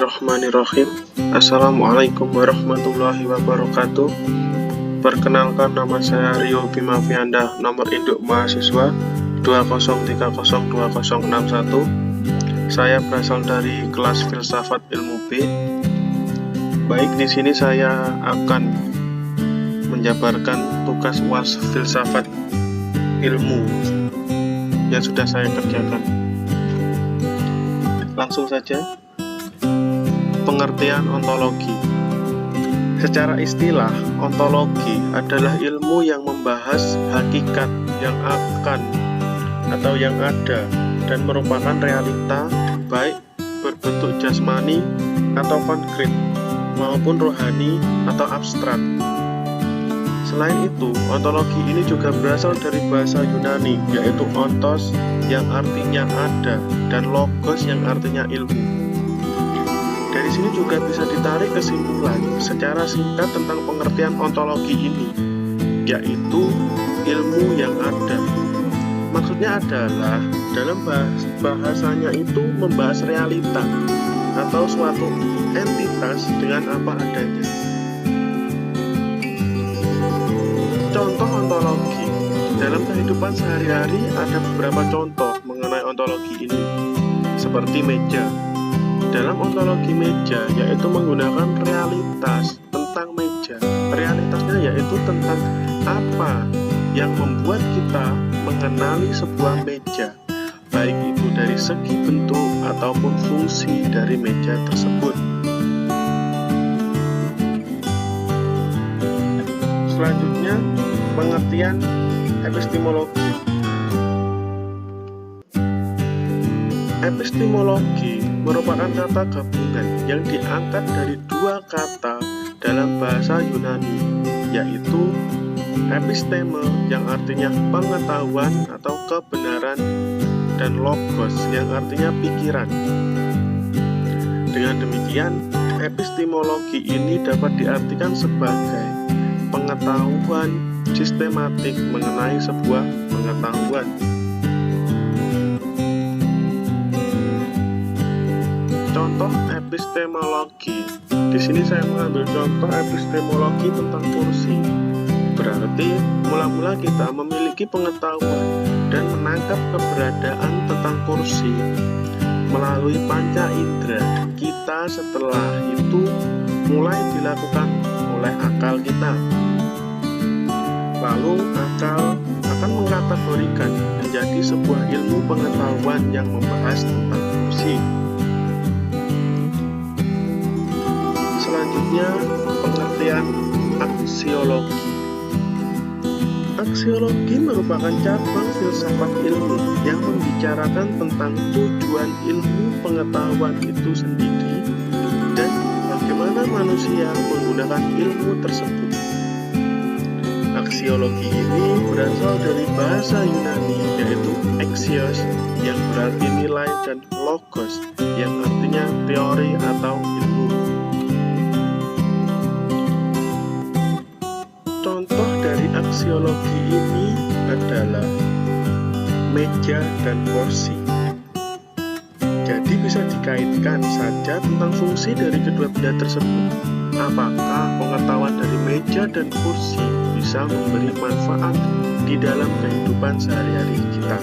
Bismillahirrahmanirrahim. Assalamualaikum warahmatullahi wabarakatuh. Perkenalkan, nama saya Rio Bima Fianda, nomor induk mahasiswa 20302061. Saya berasal dari kelas Filsafat Ilmu B. Baik, di sini saya akan menjabarkan tugas UAS Filsafat Ilmu yang sudah saya kerjakan. Langsung saja. Pengertian ontologi. Secara istilah, ontologi adalah ilmu yang membahas hakikat yang akan atau yang ada dan merupakan realita, baik berbentuk jasmani atau konkret maupun rohani atau abstrak. Selain itu, ontologi ini juga berasal dari bahasa Yunani, yaitu ontos yang artinya ada dan logos yang artinya ilmu. Dari sini juga bisa ditarik kesimpulan secara singkat tentang pengertian ontologi ini, yaitu ilmu yang ada. Maksudnya adalah dalam bahasanya itu membahas realita atau suatu entitas dengan apa adanya. Contoh ontologi. Dalam kehidupan sehari-hari ada beberapa contoh mengenai ontologi ini, seperti meja. Dalam ontologi meja, yaitu menggunakan realitas tentang meja. Realitasnya yaitu tentang apa yang membuat kita mengenali sebuah meja, baik itu dari segi bentuk ataupun fungsi dari meja tersebut. Selanjutnya, pengertian epistemologi. Epistemologi merupakan kata gabungan yang diangkat dari dua kata dalam bahasa Yunani, yaitu episteme yang artinya pengetahuan atau kebenaran dan logos yang artinya pikiran. Dengan demikian, epistemologi ini dapat diartikan sebagai pengetahuan sistematik mengenai sebuah pengetahuan. Contoh epistemologi. Di sini saya mengambil contoh epistemologi tentang kursi. Berarti mula-mula kita memiliki pengetahuan dan menangkap keberadaan tentang kursi melalui panca indera kita. Setelah itu mulai dilakukan oleh akal kita. Lalu akal akan mengkategorikan menjadi sebuah ilmu pengetahuan yang membahas tentang kursi. Selanjutnya, pengertian aksiologi. Aksiologi merupakan cabang filsafat ilmu yang membicarakan tentang tujuan ilmu pengetahuan itu sendiri dan bagaimana manusia menggunakan ilmu tersebut. Aksiologi ini berasal dari bahasa Yunani, yaitu axios yang berarti nilai dan logos yang artinya teori atau ilmu. Contoh dari aksiologi ini adalah meja dan kursi. Jadi bisa dikaitkan saja tentang fungsi dari kedua benda tersebut. Apakah pengetahuan dari meja dan kursi bisa memberi manfaat di dalam kehidupan sehari-hari kita?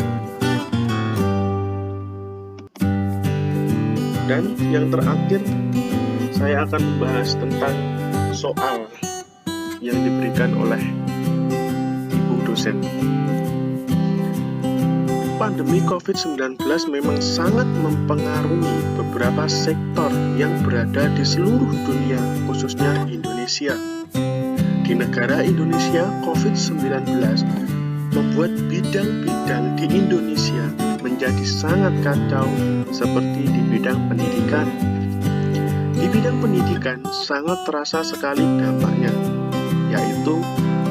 Dan yang terakhir, saya akan membahas tentang soal yang diberikan oleh ibu dosen. Pandemi COVID-19 memang sangat mempengaruhi beberapa sektor yang berada di seluruh dunia, khususnya Indonesia. Di negara Indonesia, COVID-19 membuat bidang-bidang di Indonesia menjadi sangat kacau, seperti di bidang pendidikan. Di bidang pendidikan sangat terasa sekali dampaknya, yaitu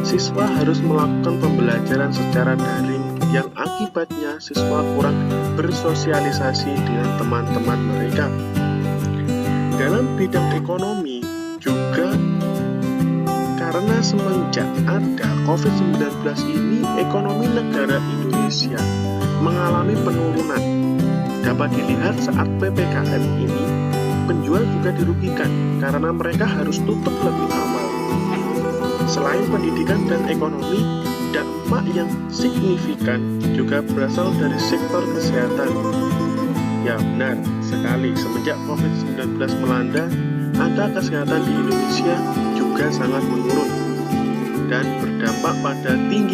siswa harus melakukan pembelajaran secara daring yang akibatnya siswa kurang bersosialisasi dengan teman-teman mereka. Dalam bidang ekonomi juga, karena semenjak ada COVID-19 ini, ekonomi negara Indonesia mengalami penurunan. Dapat dilihat saat PPKM ini, penjual juga dirugikan karena mereka harus tutup lebih awal. Selain pendidikan dan ekonomi, dampak yang signifikan juga berasal dari sektor kesehatan. Ya benar sekali, semenjak COVID-19 melanda, angka kesehatan di Indonesia juga sangat menurun dan berdampak pada tingginya